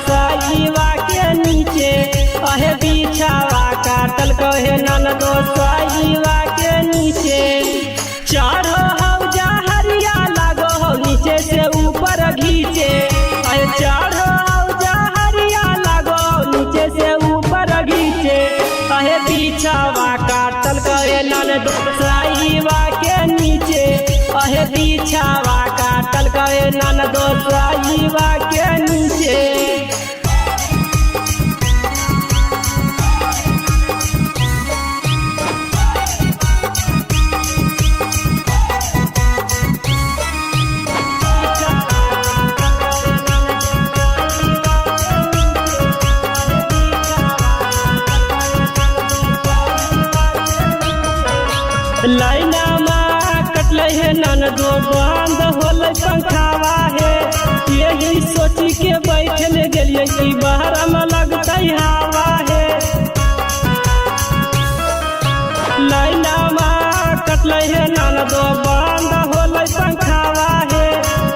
साईवा के नीचे अहे बिछावा काटल कहे ननदो साईवा के नीचे चढ़ो हौजा हरिया लागो हो नीचे से ऊपर घीचे अहे चढ़ो हौजा हरिया लागो नीचे से ऊपर घीचे अहे बिछावा काटल कहे ननदो साईवा के नीचे अहे बिछावा काटल कहे ननदो साईवा के नीचे। लाइना माँ कटले है ननदो बंद होले पंखावा है यही सोची के बैठल गेलिए कि बाहर में लगता हवा है। लाइना माँ कटले है ननदो बंद होले पंखावा है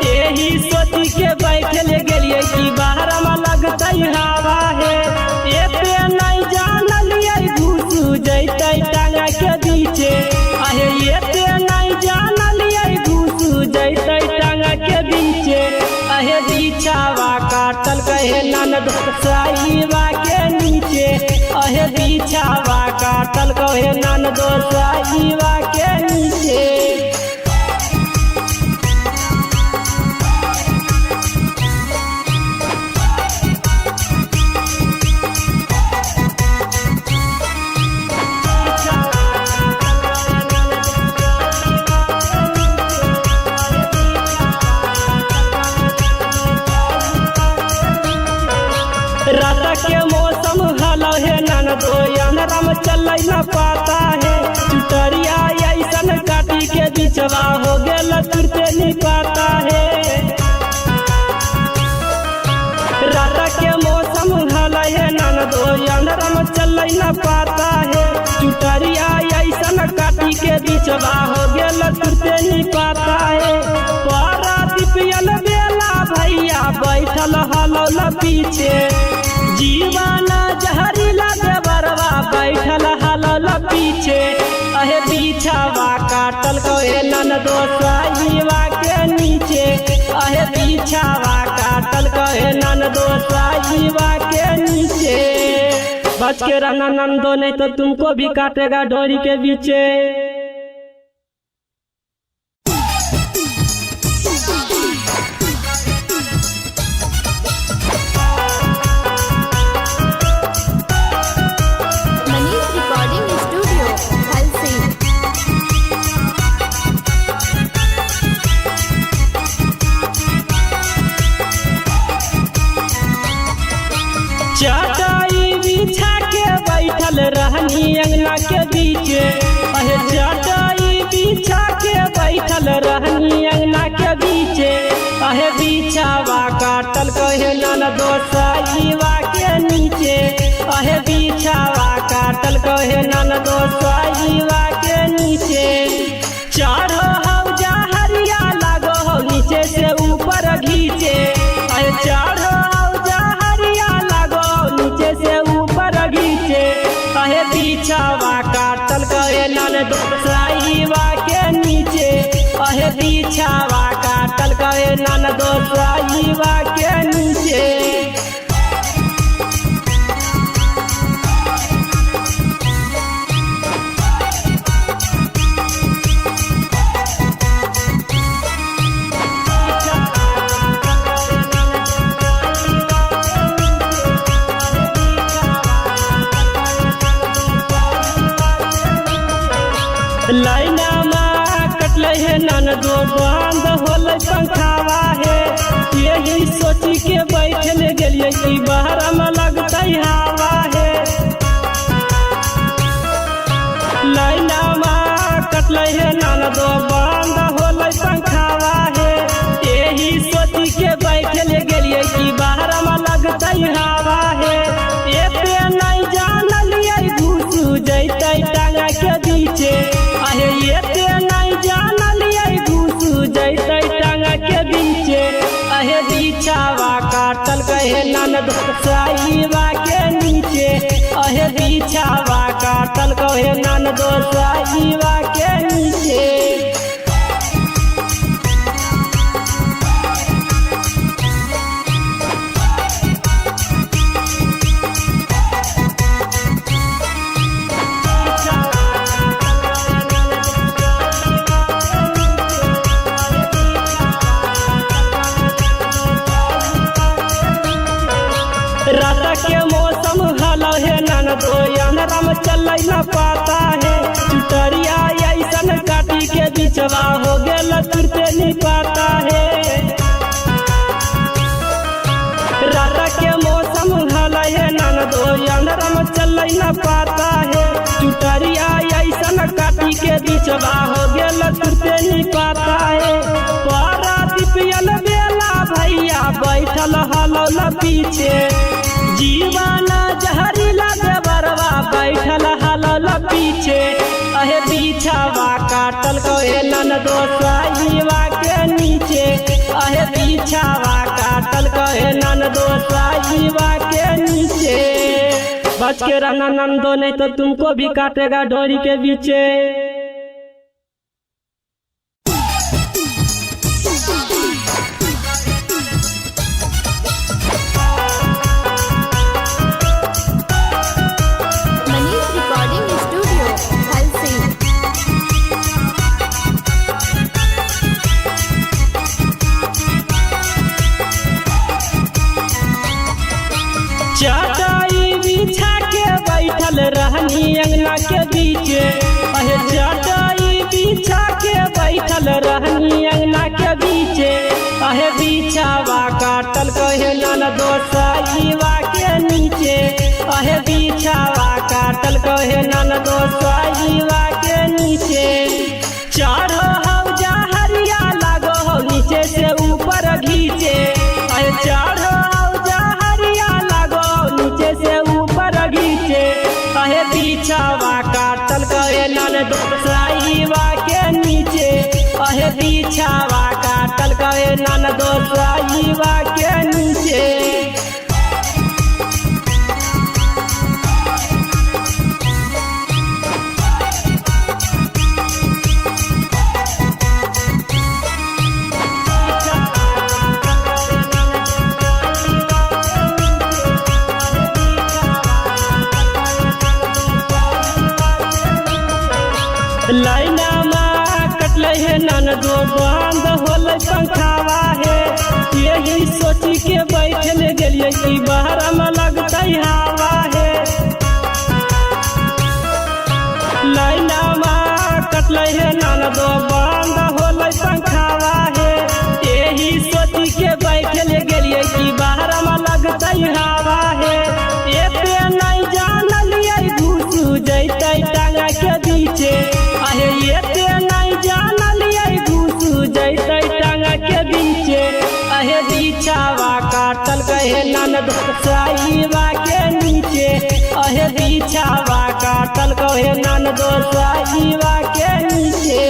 यही सोची के बैठल गेलिए कि बाहर में लगता हवा है। ये पे नहीं जानलिए घुस जैते टांगा के बीचे अहे ये पे नहीं जानलिए घुस जैते टांगा के बीचे अहे बिछावा काटल कहे ननदो साईवा के नीचे अहे बिछावा काटल कहे ननदो साईवा के नीचे। रात के मौसम हलो है ननदो अंधेरा में चल न पाता है चुटरिया ऐसन काटी के बिचवा हो गेल तुरते नहीं पाता है। रात के मौसम हलो है ननदो अंधेरा में चल न पाता है चुटरिया ऐसन काटी के बिचवा हो गेल तुरते नहीं पाता है। पारा दीपियल बेला भैया बैठल हलो न पीछे जीवाना जहरीला देवरवा बैठल हलल पीछे अहे बिछावा काटल कहे ननदो साईवा के नीचे अहे बिछावा काटल कहे ननदो साईवा के नीचे। बच के रहना ननदो नहीं तो तुमको भी काटेगा डोरी के बीचे। चटाई बिछा के बैठल रहनी अंगना के बीचे अहे चटाई बिछा के बैठल रहनी अंगना के बीचे अहे बिछावा काटल कहे ननदो साईवा के नीचे अहे बिछावा काटल कहे ननदो साईवा के नीचे चढ़ो हौजा हरिया लागो हो नीचे से ऊपर घीचे अहे चढ़ो हौजा हरिया लागो नीचे से ऊपर घीचे अहे बिछावा काटल कहे ननदो साईवा के नीचे अहे बिछावा काटल कहे ननदो साईवा के नीचे। लाइना माँ कटले है ननदो बंद होले पंखावा है यही सोची के बैठल गेलिए कि बाहर में लगता हवा है। लाइना माँ कटले है ननदो बंद होले पंखावा है यही सोची के बैठल गेलिए कि बाहर में लगता हवा है। ये पे नहीं जानलिए घुस जैते टांगा के बीचे अहे ये पे नहीं जानलिए घुस जैते टांगा के बीचे अहे बिछावा काटल कहे ननदो साईवा के नीचे अहे बिछावा काटल कहे ननदो साईवा के नीचे। रात के मौसम हलो है ननदो अंधेरा में चल न पाता है चुटरिया ऐसन काटी के बिचवा हो गेल तुरते नहीं पाता है। रात के मौसम हलो है ननदो अंधेरा में चल न पाता है चुटरिया ऐसन काटी के बिचवा हो गेल तुरते नहीं पाता है। पारा दीपियल बेला भैया बैठल हलो न पीछे जीवाना जहरीला देवरवा बैठल हलल पीछे अहे बिछावा काटल कहे ननदो साईवा के नीचे अहे बिछावा काटल कहे ननदो साईवा के नीचे। बच के रहना ननदो नहीं तो तुमको भी काटेगा डोरी के बीचे। चटाई बिछा के बैठल रहनी अंगना के बीचे अहे चटाई बिछा के बैठल रहनी अंगना के बीचे अहे बिछावा काटल कहे ननदो साईवा के नीचे अहे बिछावा काटल कहे ननदो साईवा के नीचे। चढ़ो हौ जहरिया लागो हौ नीचे से ऊपर घीचे अहे चढ़ो से ऊपर घीचे अहे बिछावा काटल कहे ननदो साईवा के नीचे अहे बिछावा काटल कहे ननदो साईवा के नीचे। लाइना माँ कटले है ननदो बंद होल पंखावा है यही सोची के बैठल गेलिए कि बाहर में लगता हवा है। लाइना माँ कटले है ननदो बंद होल पंखावा है यही सोची के बैठल गेलिए कि बाहर में लगता हवा है। ये पे नहीं जानलिए घुसू जैते टांगा के बीचे अहे ये ते नहीं जानलिए घुसू जैते टांगा के बीचे अहे बिछावा काटल कहे ननदो साईवा के नीचे अहे बिछावा काटल कहे ननदो साईवा के नीचे।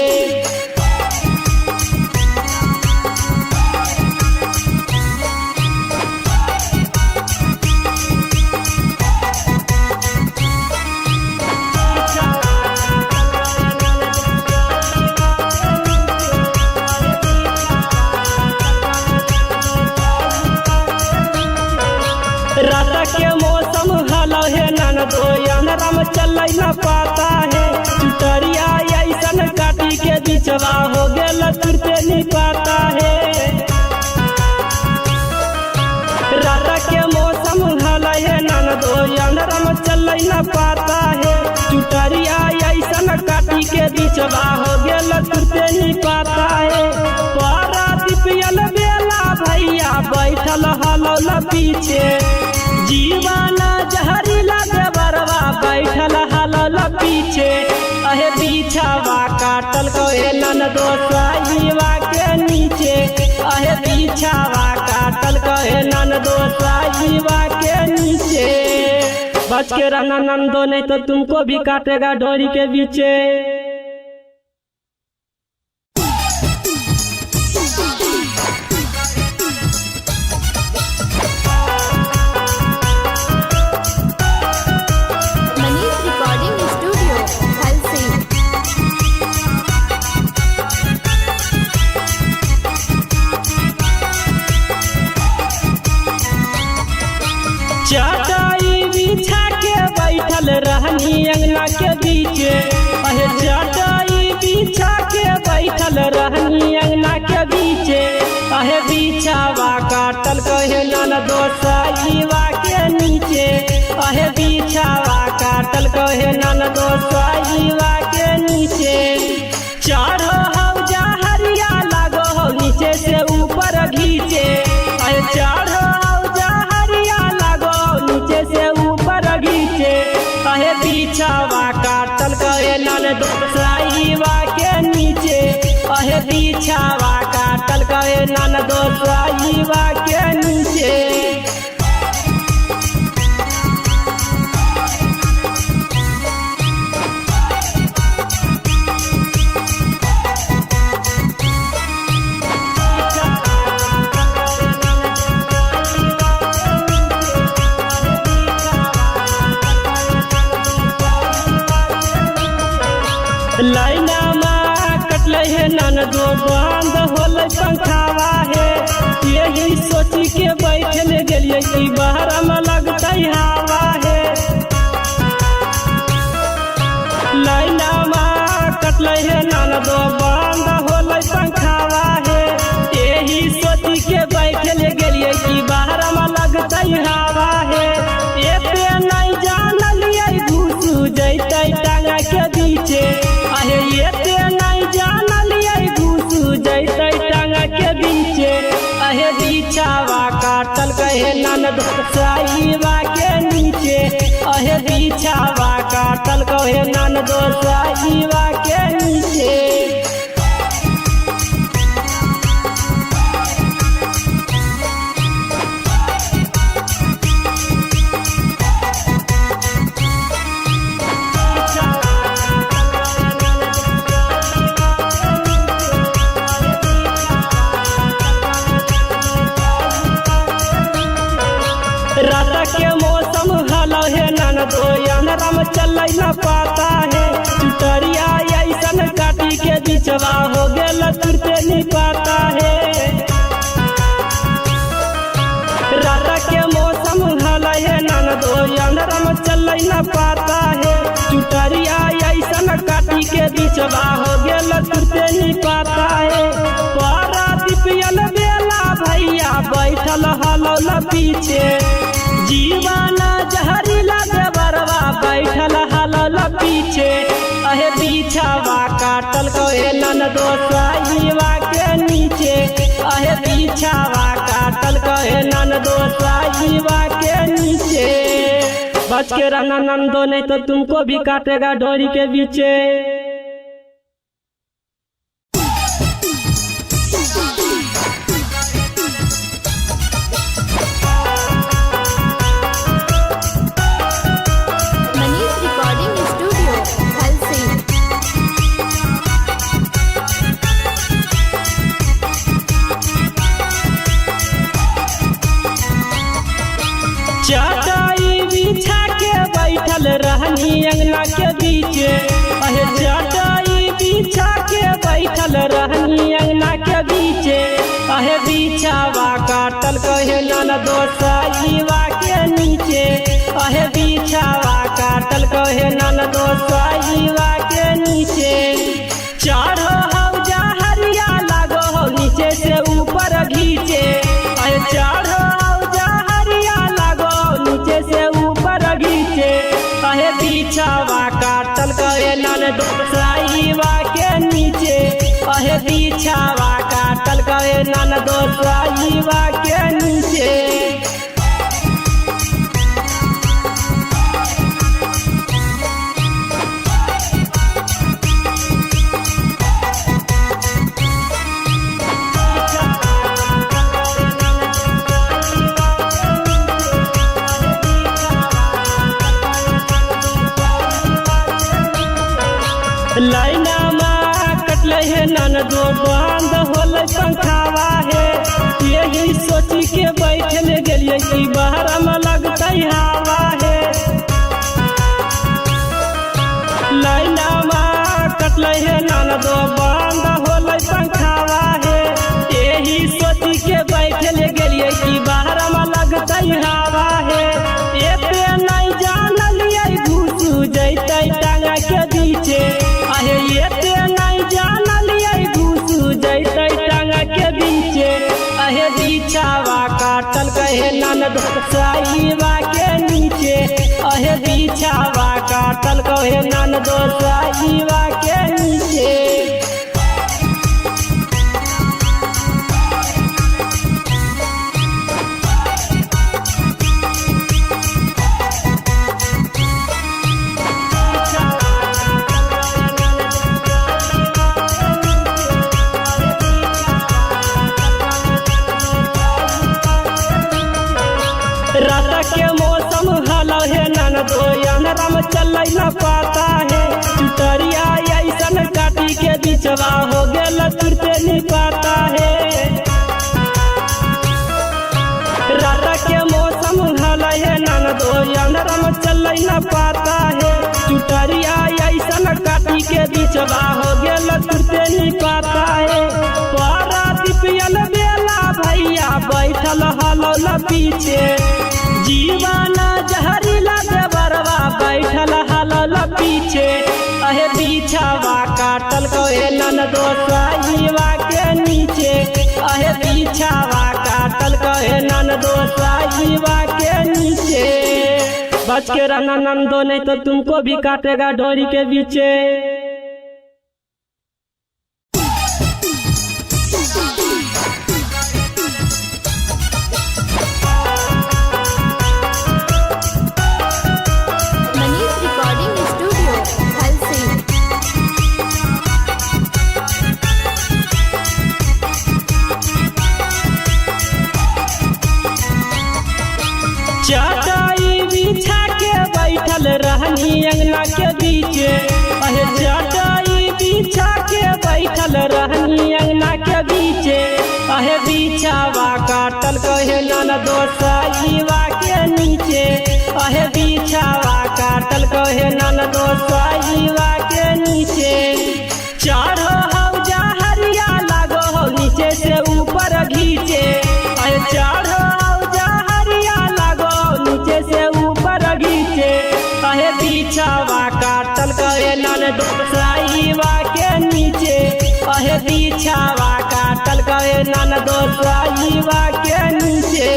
रात के मौसम हलो है ननदो अंधेरा में चल न पाता है चुटरिया ऐसन काटी के बिचवा हो गेल तुरते नहीं पाता है। रात के मौसम हलो है ननदो अंधेरा में चल न पाता है चुटरिया ऐसन काटी के बिचवा हो गेल तुरते नहीं पाता है। पारा दीपियल बेला भैया बैठल हलो न पीछे जीवाना जहरीला देवरवा बैठल हलल पीछे अहे बिछावा काटल कहे ननदो साईवा के नीचे अहे बिछावा काटल कहे ननदो साईवा के नीचे। बच के रहना ननदो नहीं तो तुमको भी काटेगा डोरी के बीचे। कहे ननदो सईवा के नीचे अहे बिछावा काटल कहे ननदो सईवा के नीचे चढ़ो हौ जहरिया लगो हौ नीचे से ऊपर घीचे अहे चढ़ो हौ जहरिया लगो हौ नीचे से ऊपर घीचे अहे बिछावा काटल कहे ननदो सईवा के नीचे अहे बिछावा काटल कहे ननदो सईवा के नीचे। लाइना में कटले है ननदो बंद होले पंखावा है यही सोची के बैठल गेलिए कि बाहर में लगता हवा है। लाइना में कटले है ननदो बंद होले पंखावा है यही सोची के बैठल गेलिए कि बाहर में लगता हवा है। ये पे नहीं जानलिए घुस जैते टांगा के पीछे अहे ये ते नहीं जानलिए घुस जैते टांगा के पीछे अहे बिछावा काटल कहे ननदो सईवा के नीचे अहे बिछावा काटल कहे ननदो सईवा के नीचे। रात के मौसम हलो है ननदो अंधेरा में चल न पाता है चुटरिया ऐसन काटी के बिचवा हो गेल तुरते नहीं पाता है। रात के मौसम हलो है ननदो अंधेरा में चल न पाता है चुटरिया ऐसन काटी के बिचवा हो गेल तुरते नहीं पाता है। पारा दीपियल बेला भैया बैठल हलो न पीछे जीवाना जहरीला देवरवा बैठल हलल पीछे अहे बिछावा काटल कहे ननदो सईवा के नीचे अहे बिछावा काटल कहे ननदो सईवा के नीचे। बच के रहना ननदो नहीं तो तुमको भी काटेगा डोरी के पीछे। चटाई बिछा के बैठल रहनी अंगना के बीचे अहे चटाई बिछा के बैठल रहनी अंगना के बीचे अहे बिछावा काटल कहे ननदो सईवा के नीचे अहे बिछावा काटल कहे ननदो सईवा के नीचे चढ़ो हौ जहरिया लगो हौ नीचे से ऊपर घीचे अहे चढ़ो से ऊपर घीचे अहे बिछावा काटल कहे ननदो सईवा के नीचे अहे बिछावा काटल कहे ननदो सईवा के नीचे। लाइना में कटले है ननदो बंद होले पंखावा है यही सोची के बैठल गेलिए कि बाहर में लगता हवा है। लाइना में कटले है ननदो बंद होले पंखावा है यही सोची के बैठल गेलिए कि बाहर में लगता हवा है। ये पे नहीं जानलिए घुस जैते टांगा के पीछे अहे ये ते नहीं जानलिए घुस जैते टांगा के बीचे अहे बिछावा काटल कहे ननद साईवा के नीचे अहे बिछावा काटल कहे ननद साईवा के नीचे। रात के मौसम हलो है ननदो अनरम चल न पाता है चुटरिया ऐसन काटी के बिचवा हो गेल तुरते नहीं पाता है। रात के मौसम हलो है ननदो अनरम चल न पाता है चुटरिया ऐसन काटी के बिचवा हो गेल तुरते नहीं पाता है। पारादीपियल बेला भैया बैठल हलो न पीछे जीवाना जहरीला देवरवा बैठल हलल पीछे अहे बिछावा काटल कहे ननदो साईवा के नीचे अहे बिछावा काटल कहे ननदो साईवा के नीचे। बच के रहना नंदो नहीं तो तुमको भी काटेगा डोरी के पीछे। चटाई बिछा के बैठल रहनी अंगना के बीचे अहे चटाई बिछा के बैठल रहनी अंगना के बीचे अहे बिछावा काटल कहे ननदो साईवा के नीचे अहे बिछावा काटल कहे ननदो साईवा के नीचे। चढ़ो हौजा हरिया लागो हो नीचे से ऊपर घीचे अहे चढ़ो से ऊपर घीचे अहे बिछावा काटल कहे ननदो साईवा के नीचे अहे बिछावा काटल कहे ननदो साईवा के नीचे।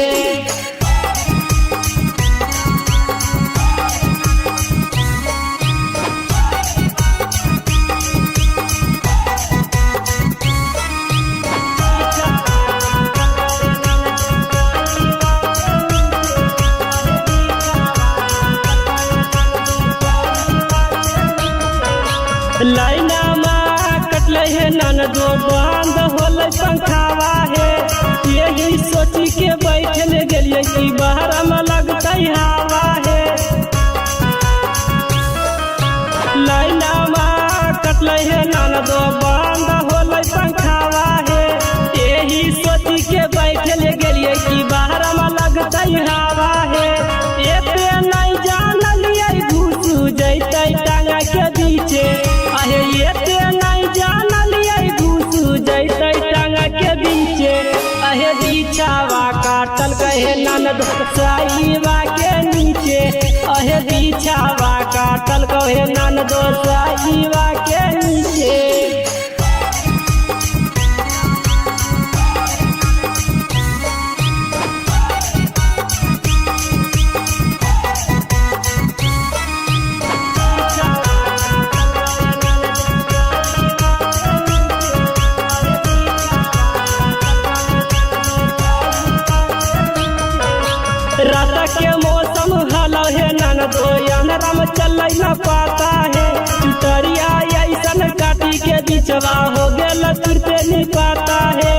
लाइना माँ कटल है ननदो बंद होल पंखावा है यही सोची के बैठल गलिए कि बाहर में लगता हवा है। लाइना माँ कटल है ननदो बंद होल पंखावा है यही सोची के बैठल गलिए कि बाहर में लगता हवा है। एते नहीं जानलिए घुसू जैते टांगा के पीछे अहे एते नहीं जानलिए घुसू जैते टांगा के बीचे अहे बिछावा काटल कहे ननदो साईवा के नीचे अहे बिछावा काटल कहे ननदो साईवा के नीचे। रात के मौसम हलो है ननदो अनरम चल न पाता है चुटरिया ऐसन काटी के बिचवा हो गेल तुरते नहीं पाता है।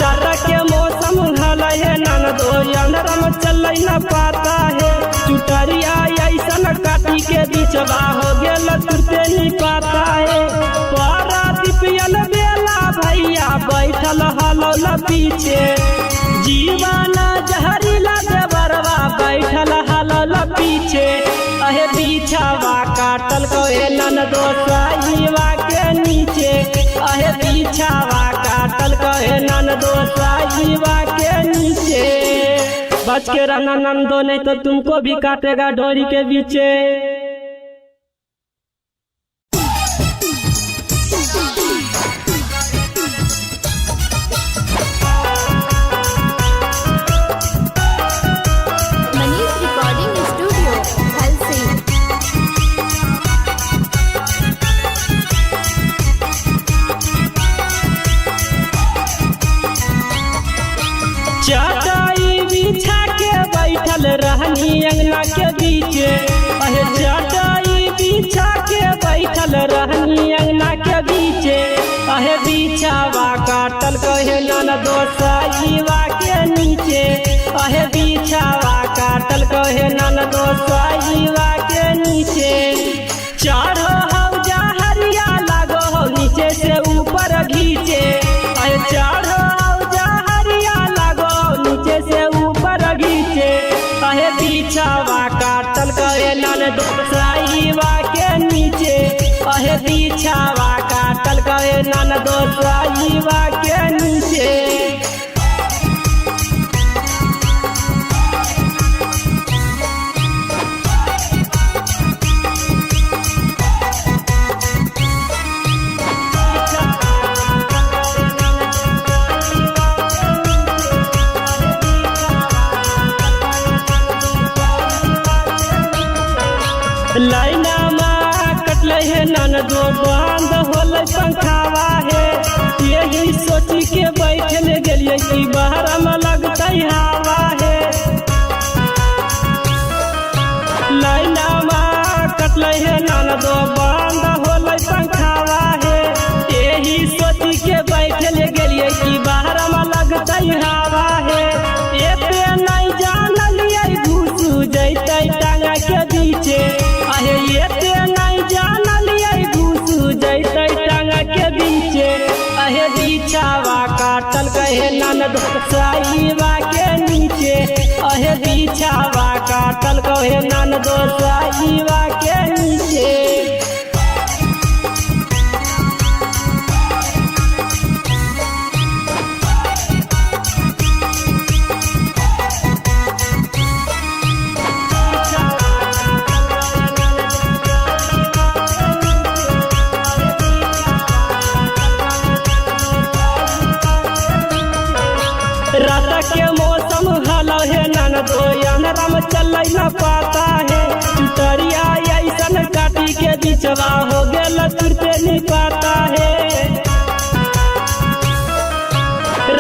रात के मौसम हलो है ननदो अनरम चल न पाता है चुटरिया ऐसन काटी के बिचवा हो गेल तुरते नहीं पाता है। पारादीपियल बेला भैया बैठल हलो न पीछे जीवाना जहरीला देवरवा बैठल हलल पीछे अहे बिछावा काटल कहे ननदो साईवा के नीचे अहे बिछावा काटल कहे ननदो साईवा के नीचे। बच के रहना नंदो नहीं तो तुमको भी काटेगा डोरी के पीछे। बिछावा काटल कहे ननदो साईवा के नीचे अहे बिछावा काटल कहे ननदो साईवा के नीचे चढ़ो हौजा हरिया लागो हो नीचे से ऊपर घीचे अहे चढ़ो हौजा हरिया लागो नीचे से ऊपर घीचे अहे बिछावा काटल कहे ननदो साईवा के नीचे अहे बिछावा काटल कहे ननदो साईवा के नीचे लाइना में कटल है ननदो बंद होल पंखावा है यही सोची के बैठल गेलिए कि बाहर में लगता हवा है लाइना में कटल है ननदो बंद होल पंखावा है यही सोची के बैठल गेलिए कि बाहर में लगता हवा है एते नहीं जानलिए घुस जैते टांगा के बीचे अहे एते नहीं जानलिए घुस जैते टांगा के बीचे अहे बिछावा काटल कहे ननदो साईवा के नीचे अहे बिछावा काटल कहे ननदो साईवा के नीचे रात के मौसम हलो है ननदो अंधेरा में चल न पाता है चुटरिया ऐसन काटी के बिचवा हो गेल तुरते नहीं पाता है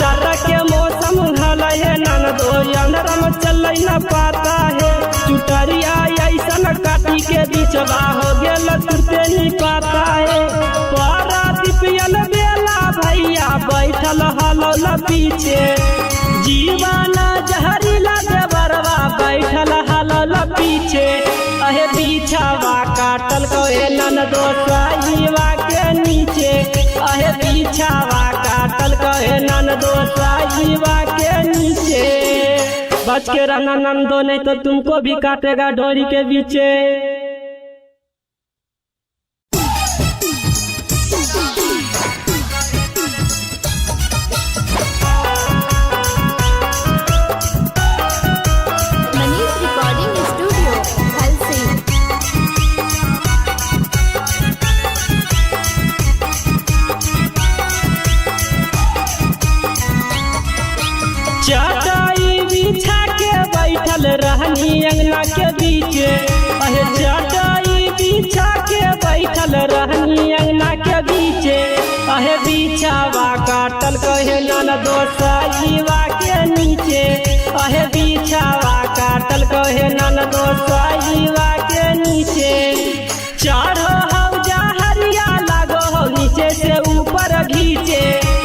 रात के मौसम हलो है ननदो अंधेरा में चल न पाता है चुटरिया ऐसन काटी के बिचवा हो गेल तुरते नहीं पाता है पारा दिपियल बेला भैया बैठल हलो न पीछे जीवाना जहरीला देवरवा बैठल हलल पीछे अहे बिछावा काटल कहे ननदो साईवा के नीचे अहे बिछावा काटल कहे ननदो साईवा के नीचे बच के रहना नंदो नहीं तो तुमको भी काटेगा डोरी के बीचे चटाई बिछा के बैठल रहनी अंगना के बीचे अहे चटाई बिछा के बैठल रहनी अंगना के बीचे अहे बिछावा काटल कहे ननदो साईवा के नीचे अहे बिछावा काटल कहे ननदो साईवा के नीचे चढ़ो हौजा हरिया लागो हो नीचे से ऊपर घीचे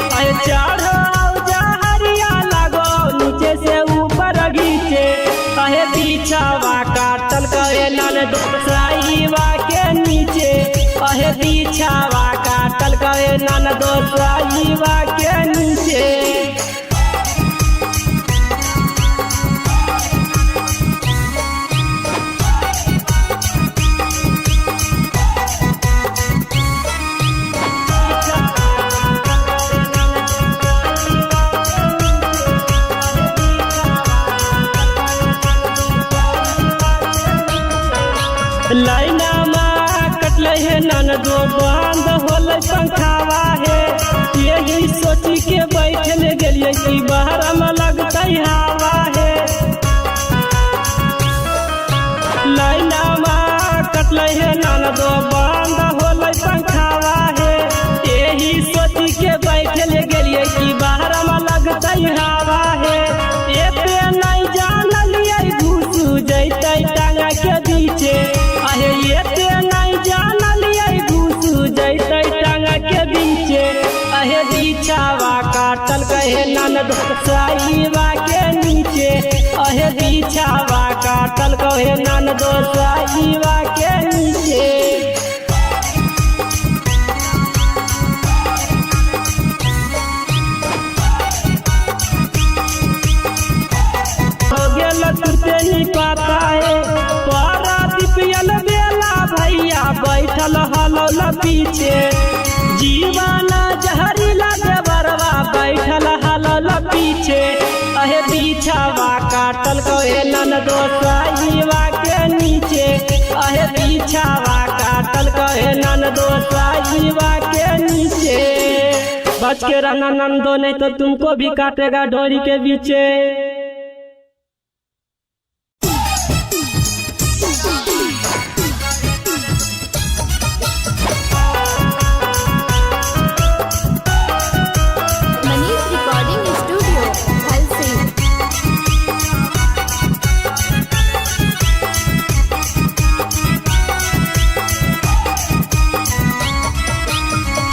अहे चढ़ो हौजा हरिया लागो नीचे से ऊपर घीचे अहे बिछावा काटल कहे ननदो साईवा के नीचे अहे बिछावा काटल कहे ननदो साईवा के नीचे लाइना में कटल है ननदो बंद होल पंखावा है यही सोची के बैठल गेलिए कि बाहर में लगता हवा है लाइना में कटल है ननदो बंद होल पंखावा है यही सोची के बैठल गेलिए कि बाहर में लगता हवा है एते नहीं जानलिए घुस जैते टांगा के बीचे अहे एते नहीं जानलिए घुस जैते टांगा के बीचे अहे कहे ननद साईवा के नीचे अहे बिछावा काटल कहे ननद साईवा के नीचे। तुरते नहीं पाता है पारा दिपियल बेला भैया बैठल हलौल पीछे जीवाना जहरीला देवरवा बैठल हलौल पीछे अहे बिछावा काटल कहे ननद साईवा के नीचे अहे बिछावा काटल कहे ननद साईवा के नीचे। बच के रहना नंदो नहीं तो तुमको भी काटेगा डोरी के बीचे।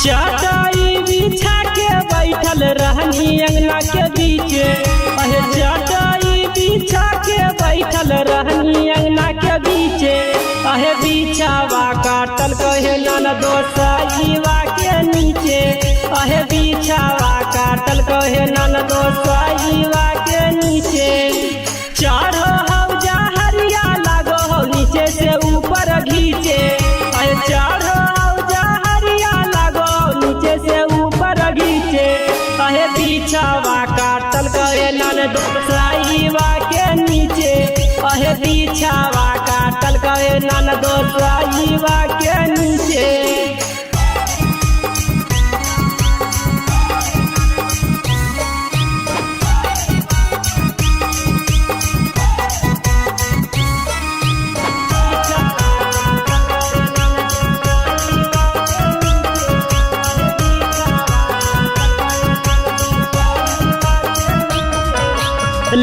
चटाई बिछा के बैठल रहनी अंगना के बीचे अहे चटाई बिछा के बैठल रहनी अंगना के बीचे अहे बिछावा काटल कहे ननद साईवा के नीचे अहे बिछावा काटल कहे ननद साईवा के नीचे। चढ़ो हौजा हरिया लागो हो नीचे से ऊपर घीचे अहे चढ़ो से ऊपर घीचे अहे बिछावा काटल कहे ननद साईवा के नीचे अहे बिछावा काटल कहे ननद साईवा के नीचे।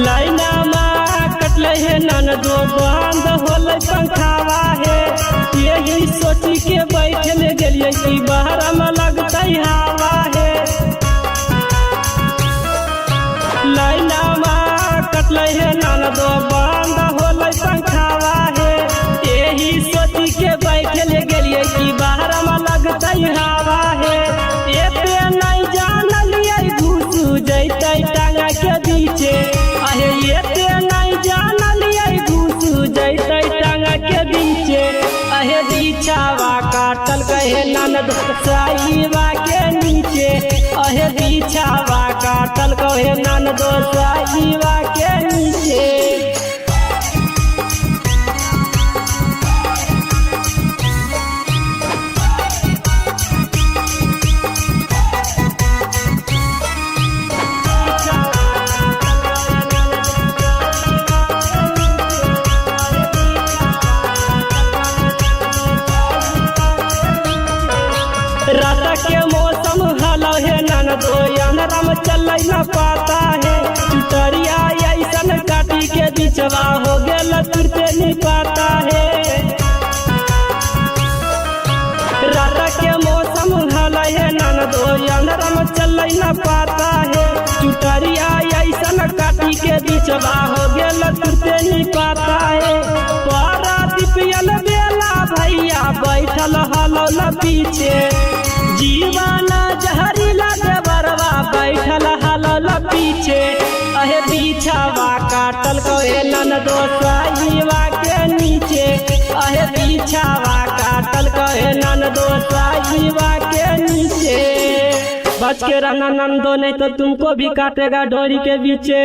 लाइना माँ कटले है ननदो बंद होल पंखावा है यही सोची के बैठल गलिए कि बाहर में लगते हवा है। लाइना माँ कटले है ननदो बंद होल पंखावा है यही सोची के बैठल गलिए कि बाहर में लगते हवा है। एते नहीं जानलिए घुसू जैते टांगा के बीचे अहे एते नहीं जानलिए घुसू जैते टांगा के बीचे अहे बिछावा काटल कहे ननद साईवा के नीचे अहे बिछावा काटल कहे ननद साईवा के नीचे। रात के मौसम हलो है ननदो अंधराम चल न पाता है चुटरिया ऐसन काटी के बिचवा हो गेल तुरते नहीं पाता है। रात के मौसम हलो है ननदो अंधराम चल न पाता है चुटरिया ऐसन काटी के बिचवा हो गेल तुरते नहीं पाता है। पारा दिपियल बेला भैया बैठल हलौल पीछे जीवाना जहरीला देवरवा बैठल हलौल पीछे अहे बिछावा काटल कहे ननद साईवा के नीचे अहे बिछावा काटल कहे ननद साईवा के नीचे। बच के रहना नंदो नहीं तो तुमको भी काटेगा डोरी के बीचे।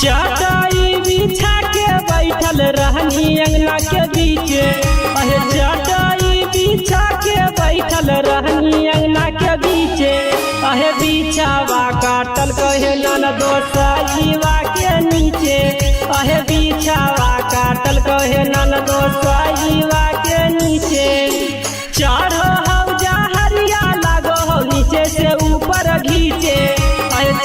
चटाई बिछा के बैठल रहनी अंगना के बीचे अहे चटाई बिछा के बैठल रहनी अंगना के बीचे अहे बिछावा काटल कहे ननद साईवा के नीचे अहे बिछावा काटल कहे ननदो साईवा के नीचे। चढ़ो हौजा हरिया लागो हो नीचे से ऊपर घीचे।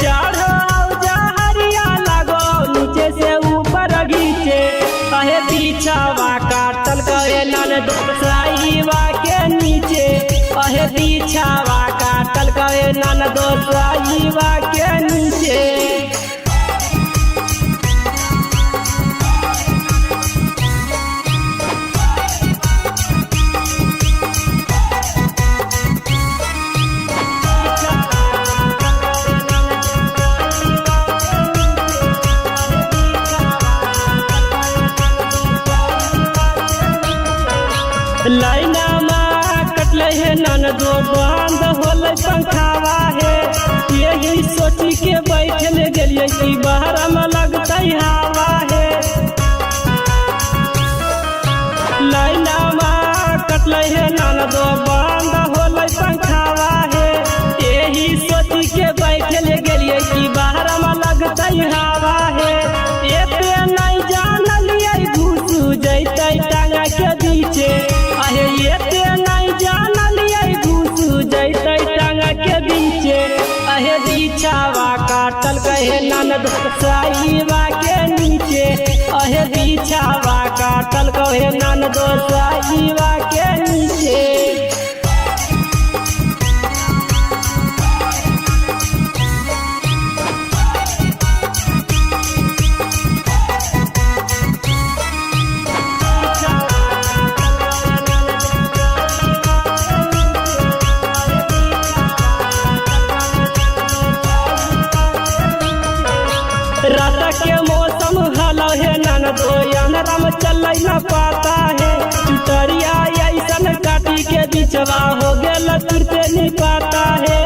चढ़ो हौजा हरिया लागो नीचे से ऊपर घीचे। कहे पीछावा काटल कहे ननदो साईवा के नीचे। कहे पीछावा काटल कहे ननदो साईवा के नीचे। लाइना में कटले है ननदो बंद होले पंखावा है। यही सोची के बैठल गेलिए कि बाहर में लगते हवा है। लाइना में कटले है ननदो बंद होले पंखावा है। यही सोची के बैठल गेलिए कि बाहर में लगते हवा है। एते नहीं जानलिए घुस जैते टांगा के बीचे। एते नहीं जानलिए घुस जैते टांगा के बीचे। अहे बिछावा काटल कहे ननदो साईवा के नीचे। अहे बिछावा काटल कहे ननदो साईवा के नीचे। रात के मौसम हलो है ननदो अंधेरा में चल न पाता है। चुटरिया ऐसन काटी के बिचवा हो गेल तुरते नहीं पाता है।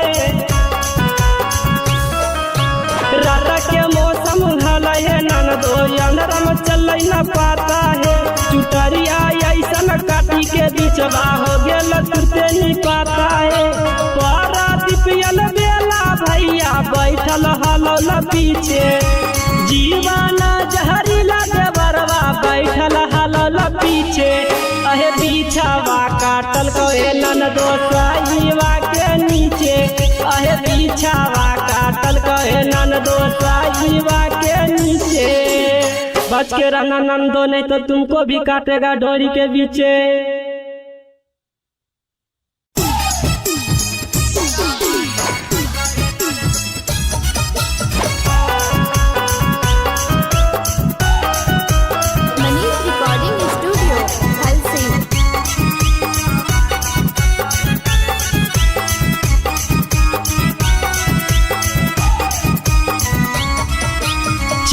रात के मौसम हलो है ननदो अंधेरा में चल न पाता है। चुटरिया ऐसन काटी के बिचवा हो गेल तुरते नहीं पाता है। पारा दिपियल बेला भैया बैठल हलो ल पीछे। जीवन जहरीला देवरवा बैठल हलल पीछे। अहे बिछावा काटल कहे ननदो साईवा के नीचे। अहे बिछावा काटल कहे ननदो साईवा के नीचे। बच के रहना ननदो नहीं तो तुमको भी काटेगा डोरी के बीचे।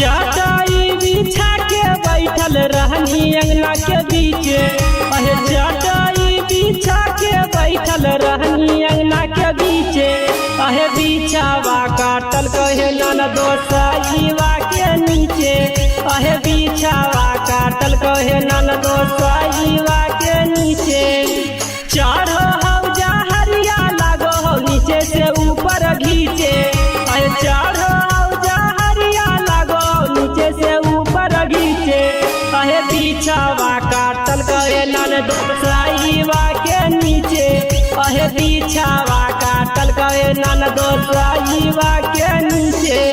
चटाई बिछा के बैठल रहनी अंगना के बीचे। अहे चटाई बिछा के बैठल रहनी अंगना के बीचे। अहे बिछावा काटल कहे ननदो साईवा के नीचे। अहे बिछावा काटल कहे ननदो साईवा के नीचे। चढ़ो हौजा हरिया लागो हो नीचे से ऊपर घीचे। अहे चढ़ो हौजा हरिया लागो नीचे से ऊपर घीचे। अहे बिछावा काटल कहे ननदो साईवा के नीचे। अहे बिछावा काटल कहे ननदो साईवा के नीचे।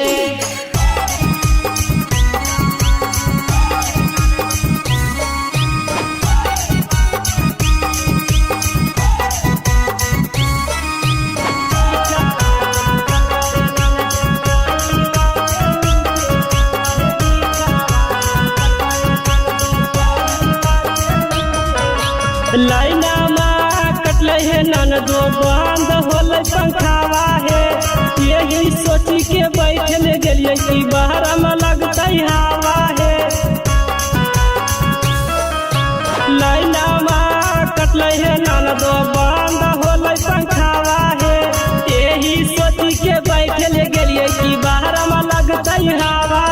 लाइना में कटले है ननदो बंद होले पंखावा है। यही सोची के बैठल गेलिए कि बाहर में लगते हवा है। लाइना में कटले है ननदो बंद होले पंखावा है। यही सोची के बैठल गेलिए कि बाहर में लगते हवा